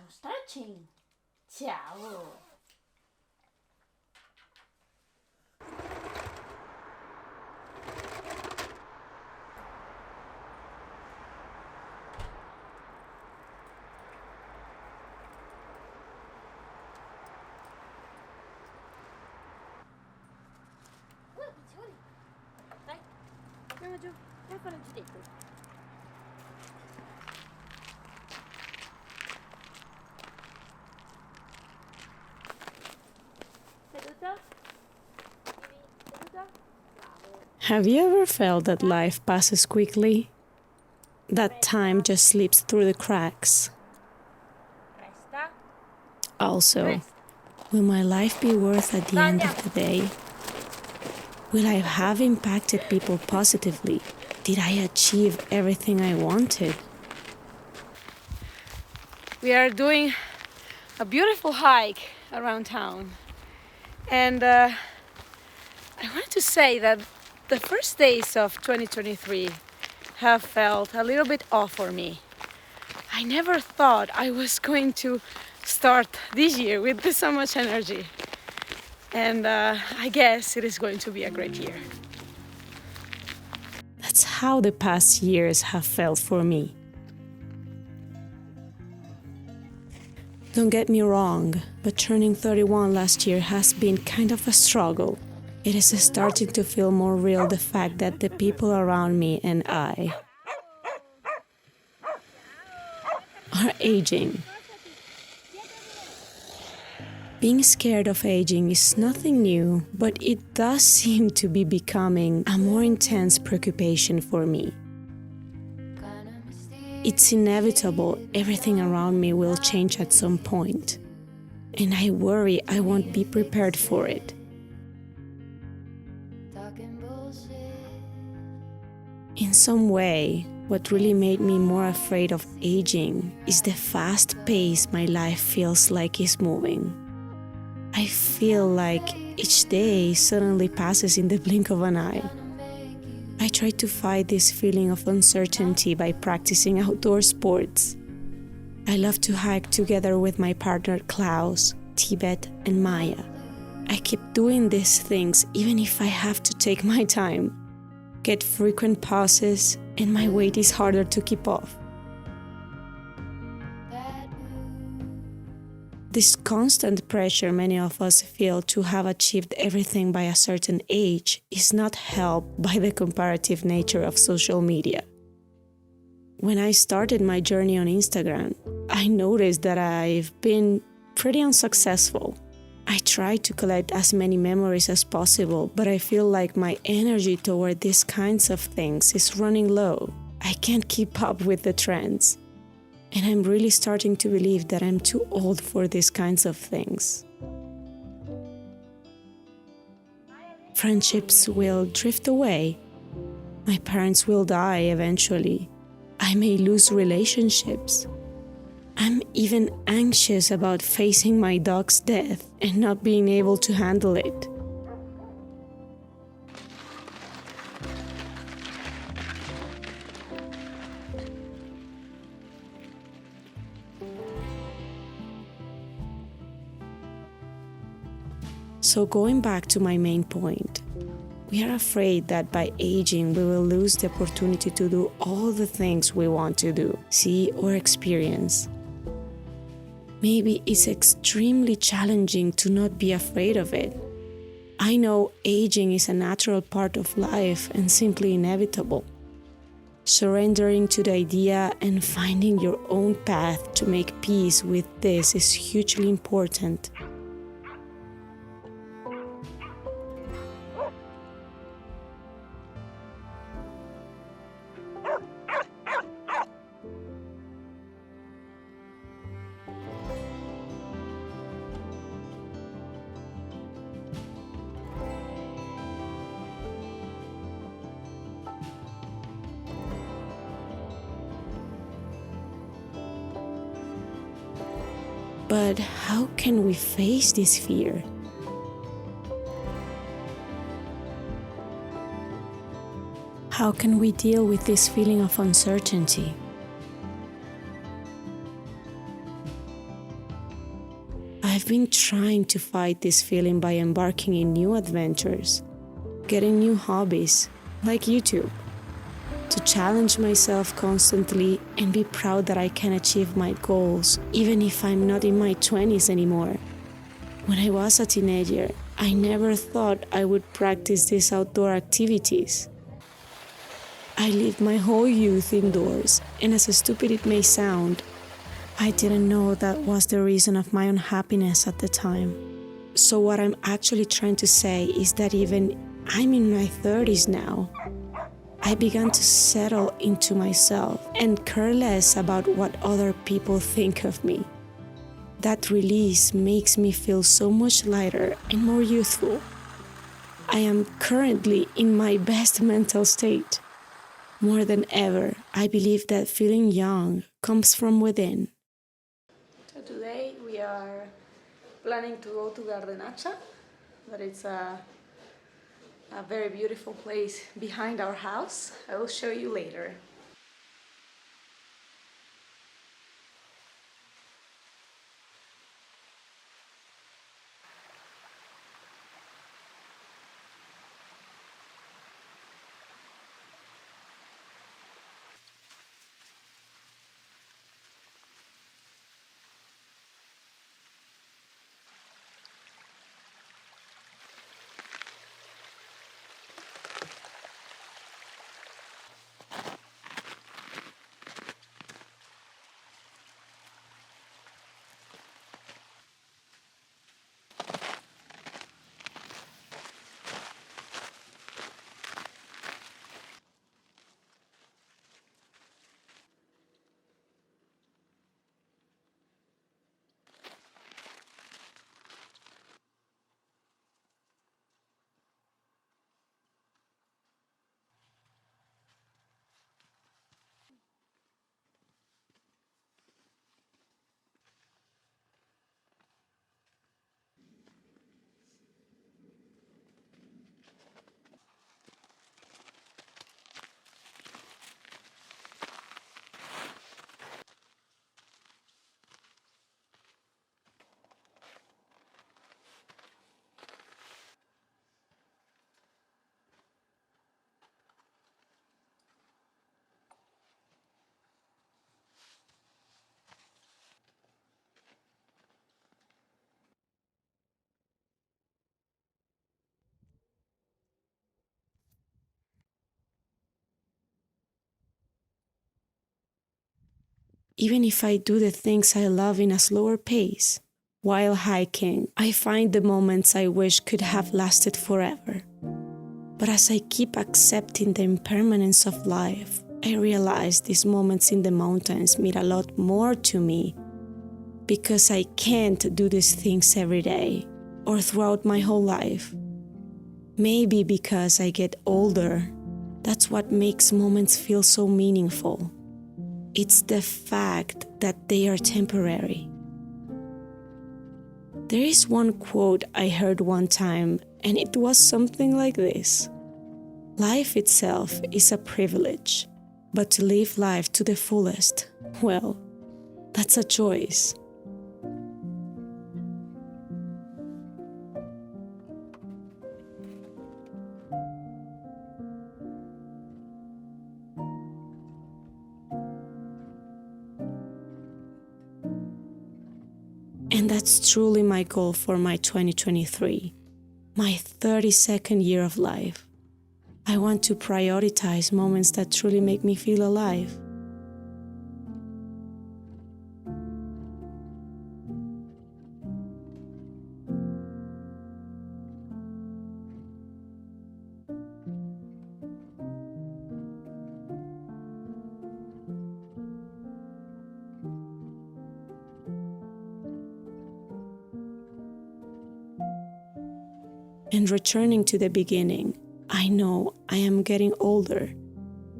facciamo stretching. Ciao! Dai, andiamo giù, vai a fare il giretto. Seduto? Seduto? Bravo. Have you ever felt that life passes quickly? That time just slips through the cracks? Resta. Also, will my life be worth at the end of the day? Will I have impacted people positively? Did I achieve everything I wanted? We are doing a beautiful hike around town. And I want to say that the first days of 2023 have felt a little bit off for me. I never thought I was going to start this year with so much energy. And I guess it is going to be a great year. That's how the past years have felt for me. Don't get me wrong, but turning 31 last year has been kind of a struggle. It is starting to feel more real, the fact that the people around me and I are aging. Being scared of aging is nothing new, but it does seem to be becoming a more intense preoccupation for me. It's inevitable, everything around me will change at some point, and I worry I won't be prepared for it. In some way, what really made me more afraid of aging is the fast pace my life feels like is moving. I feel like each day suddenly passes in the blink of an eye. I try to fight this feeling of uncertainty by practicing outdoor sports. I love to hike together with my partner Klaus, Tibet, and Maya. I keep doing these things even if I have to take my time, get frequent pauses, and my weight is harder to keep off. This constant pressure many of us feel to have achieved everything by a certain age is not helped by the comparative nature of social media. When I started my journey on Instagram, I noticed that I've been pretty unsuccessful. I try to collect as many memories as possible, but I feel like my energy toward these kinds of things is running low. I can't keep up with the trends. And I'm really starting to believe that I'm too old for these kinds of things. Friendships will drift away. My parents will die eventually. I may lose relationships. I'm even anxious about facing my dog's death and not being able to handle it. So going back to my main point, we are afraid that by aging we will lose the opportunity to do all the things we want to do, see or experience. Maybe it's extremely challenging to not be afraid of it. I know aging is a natural part of life and simply inevitable. Surrendering to the idea and finding your own path to make peace with this is hugely important. But how can we face this fear? How can we deal with this feeling of uncertainty? I've been trying to fight this feeling by embarking in new adventures, getting new hobbies, like YouTube, to challenge myself constantly and be proud that I can achieve my goals, even if I'm not in my 20s anymore. When I was a teenager, I never thought I would practice these outdoor activities. I lived my whole youth indoors, and as stupid it may sound, I didn't know that was the reason of my unhappiness at the time. So what I'm actually trying to say is that even I'm in my 30s now, I began to settle into myself and care less about what other people think of me. That release makes me feel so much lighter and more youthful. I am currently in my best mental state. More than ever, I believe that feeling young comes from within. So today we are planning to go to Gardenacha, but it's a very beautiful place behind our house. I will show you later. Even if I do the things I love in a slower pace, while hiking, I find the moments I wish could have lasted forever. But as I keep accepting the impermanence of life, I realize these moments in the mountains mean a lot more to me because I can't do these things every day or throughout my whole life. Maybe because I get older, that's what makes moments feel so meaningful. It's the fact that they are temporary. There is one quote I heard one time, and it was something like this: life itself is a privilege, but to live life to the fullest, well, that's a choice. And that's truly my goal for my 2023, my 32nd year of life. I want to prioritize moments that truly make me feel alive. And returning to the beginning, I know I am getting older,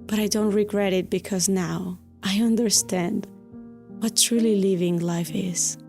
but I don't regret it because now I understand what truly living life is.